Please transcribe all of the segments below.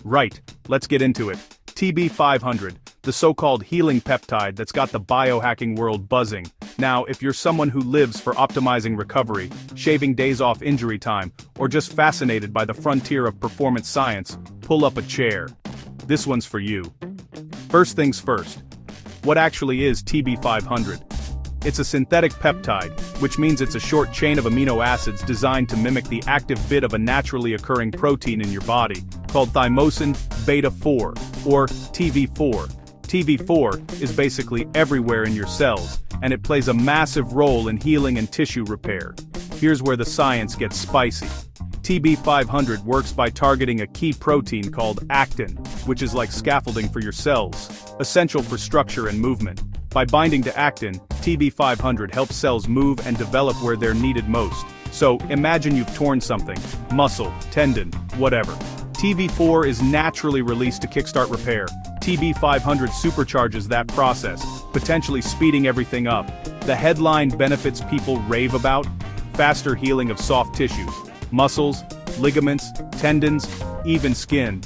Right, let's get into it. TB500, the so-called healing peptide that's got the biohacking world buzzing. Now, if you're someone who lives for optimizing recovery, shaving days off injury time, or just fascinated by the frontier of performance science, pull up a chair. This one's for you. First things first. What actually is TB500? It's a synthetic peptide, which means it's a short chain of amino acids designed to mimic the active bit of a naturally occurring protein in your body, called thymosin beta-4, or TV4. TV4 is basically everywhere in your cells, and it plays a massive role in healing and tissue repair. Here's where the science gets spicy. TB500 works by targeting a key protein called actin, which is like scaffolding for your cells, essential for structure and movement. By binding to actin, TB500 helps cells move and develop where they're needed most. So, imagine you've torn something, muscle, tendon, whatever. TV4 is naturally released to kickstart repair. TB500 supercharges that process, potentially speeding everything up. The headline benefits people rave about: faster healing of soft tissues, muscles, ligaments, tendons, even skin.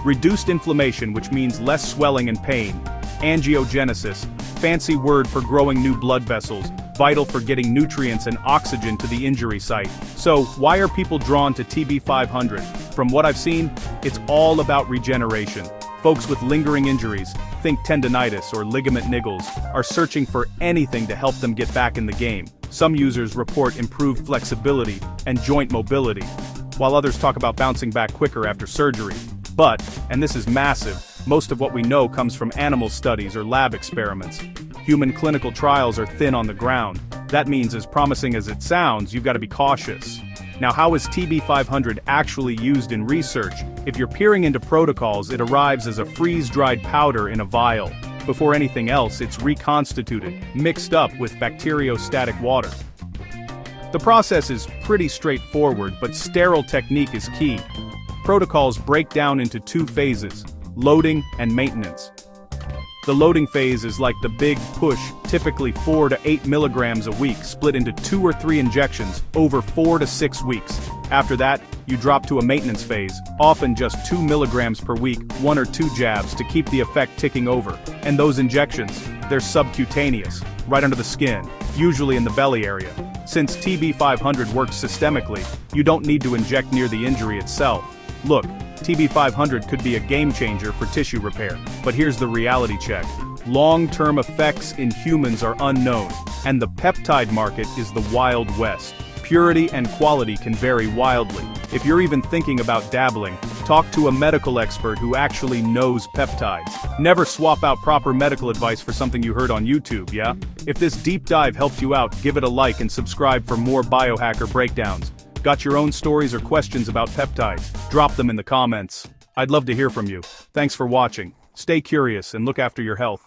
Reduced inflammation, which means less swelling and pain. Angiogenesis, fancy word for growing new blood vessels, vital for getting nutrients and oxygen to the injury site. So, why are people drawn to TB500? From what I've seen, it's all about regeneration. Folks with lingering injuries, think tendinitis or ligament niggles, are searching for anything to help them get back in the game. Some users report improved flexibility and joint mobility, while others talk about bouncing back quicker after surgery. But, and this is massive, most of what we know comes from animal studies or lab experiments. Human clinical trials are thin on the ground. That means, as promising as it sounds, you've got to be cautious. Now, how is TB500 actually used in research? If you're peering into protocols, it arrives as a freeze-dried powder in a vial. Before anything else, it's reconstituted, mixed up with bacteriostatic water. The process is pretty straightforward, but sterile technique is key. Protocols break down into two phases: loading and maintenance. The loading phase is like the big push, typically 4 to 8 milligrams a week, split into 2 or 3 injections over 4 to 6 weeks. After that, you drop to a maintenance phase, often just 2 milligrams per week, 1 or 2 jabs to keep the effect ticking over. And those injections, they're subcutaneous, right under the skin, usually in the belly area. Since TB500 works systemically, you don't need to inject near the injury itself. Look, TB500 could be a game changer for tissue repair, but here's the reality check. Long-term effects in humans are unknown, and the peptide market is the Wild West. Purity and quality can vary wildly. If you're even thinking about dabbling, talk to a medical expert who actually knows peptides. Never swap out proper medical advice for something you heard on YouTube, yeah? If this deep dive helped you out, give it a like and subscribe for more biohacker breakdowns. Got your own stories or questions about peptides? Drop them in the comments. I'd love to hear from you. Thanks for watching. Stay curious and look after your health.